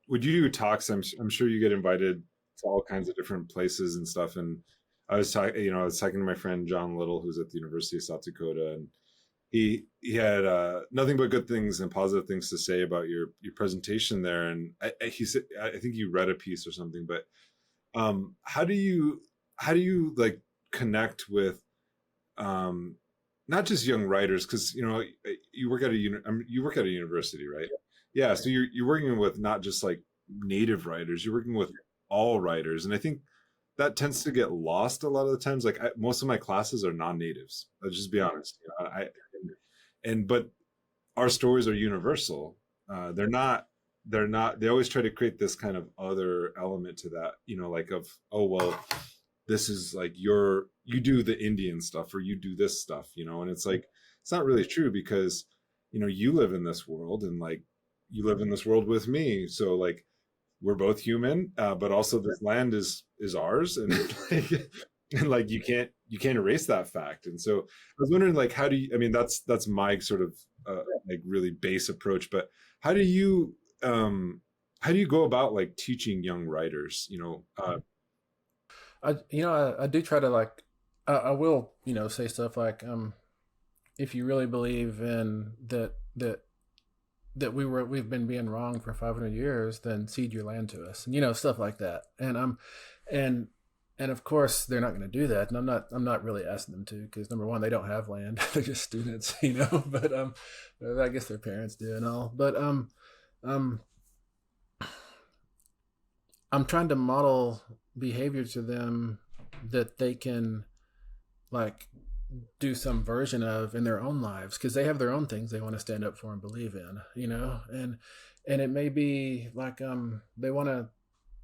would you do talks? I'm sure you get invited to all kinds of different places and stuff. And I was talking to my friend John Little, who's at the University of South Dakota, and he had nothing but good things and positive things to say about your presentation there. And he said, I think you read a piece or something, but how do you like connect with um, not just young writers, because you work at you work at a university, right? Yeah, so you're working with not just like native writers, you're working with all writers, and I think that tends to get lost a lot of the times. Like most of my classes are non-natives. I'll just be honest. And but our stories are universal. They're not. They're not. They always try to create this kind of other element to that. Like of, oh well, this is like you do the Indian stuff or you do this stuff. And it's like it's not really true because you live in this world and like you live in this world with me. So like we're both human, but also this land is ours, and like, and like you can't erase that fact. And so I was wondering, like, how do you? I mean, that's my sort of like really base approach, but how do you how do you go about like teaching young writers? I do try to like I will say stuff like if you really believe in that we've been being wrong for 500 years, then cede your land to us, and stuff like that. And and of course they're not going to do that, and I'm not really asking them to, because number one, they don't have land. They're just students, but I guess their parents do and all. But um I'm trying to model behavior to them that they can like do some version of in their own lives, because they have their own things they want to stand up for and believe in, and it may be like they want to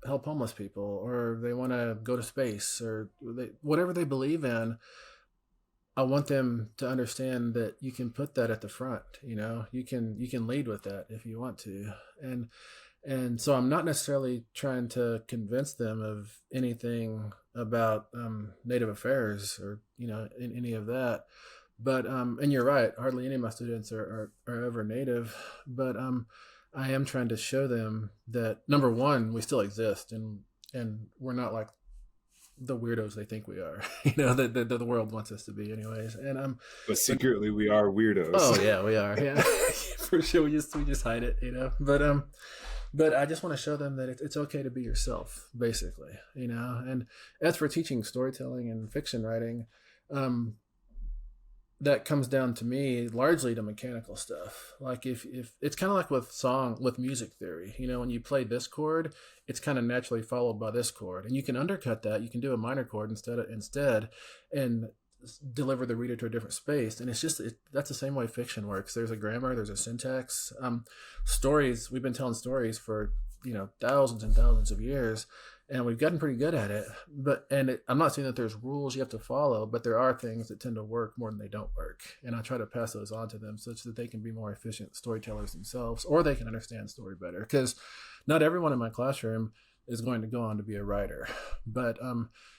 help homeless people, or they want to go to space, or whatever they believe in. I want them to understand that you can put that at the front. You can lead with that if you want to. And so I'm not necessarily trying to convince them of anything about native affairs, or in any of that. But and you're right, hardly any of my students are ever native. But I am trying to show them that, number one, we still exist, and we're not like the weirdos they think we are. That the world wants us to be, anyways. And But but secretly, we are oh weirdos. yeah, we are. Yeah, for sure. We just hide it, But I just want to show them that it's okay to be yourself, basically. And as for teaching storytelling and fiction writing, um, that comes down to me largely to mechanical stuff. Like if it's kind of like with music theory, when you play this chord, it's kind of naturally followed by this chord, and you can undercut that. You can do a minor chord instead, and deliver the reader to a different space. And that's the same way fiction works. There's a grammar, there's a syntax. Stories, we've been telling stories for thousands and thousands of years, and we've gotten pretty good at it. I'm not saying that there's rules you have to follow, but there are things that tend to work more than they don't work, and I try to pass those on to them such that they can be more efficient storytellers themselves, or they can understand story better. Because not everyone in my classroom is going to go on to be a writer, but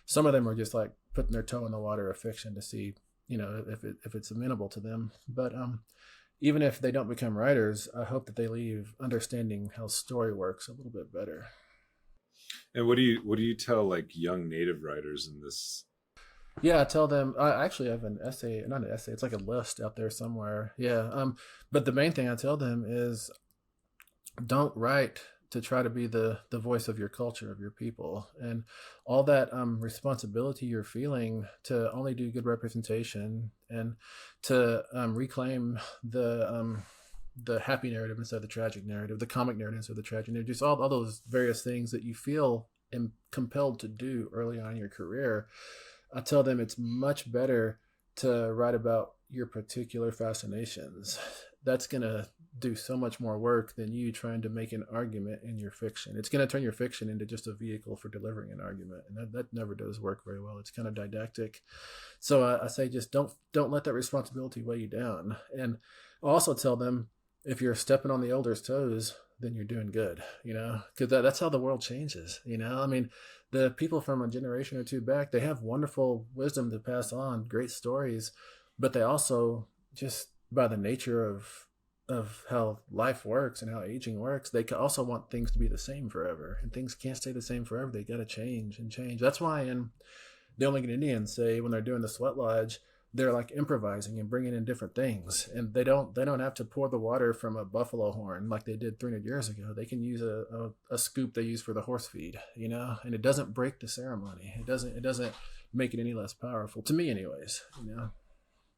some of them are just like putting their toe in the water of fiction to see if it's amenable to them. But even if they don't become writers, I hope that they leave understanding how story works a little bit better. And what do you tell like young native writers in this? Yeah, I tell them. I actually have an essay, not an essay. It's like a list out there somewhere. Yeah. But the main thing I tell them is, don't write to try to be the voice of your culture, of your people, and all that responsibility you're feeling to only do good representation, and to reclaim the happy narrative instead of the tragic narrative, the comic narrative instead of the tragic narrative, just all those various things that you feel compelled to do early on in your career. I tell them it's much better to write about your particular fascinations. That's going to do so much more work than you trying to make an argument in your fiction. It's going to turn your fiction into just a vehicle for delivering an argument, and that never does work very well. It's kind of didactic. So I say, just don't let that responsibility weigh you down. And I also tell them, if you're stepping on the elders' toes, then you're doing good, because that's how the world changes. I mean, the people from a generation or two back, they have wonderful wisdom to pass on, great stories, but they also, just by the nature of of how life works and how aging works, they also want things to be the same forever, and things can't stay the same forever. They got to change and change. That's why in the Omegan Indians say when they're doing the sweat lodge, they're like improvising and bringing in different things, and they don't have to pour the water from a buffalo horn like they did 300 years ago. They can use a scoop they use for the horse feed, and it doesn't break the ceremony. It doesn't make it any less powerful, to me anyways.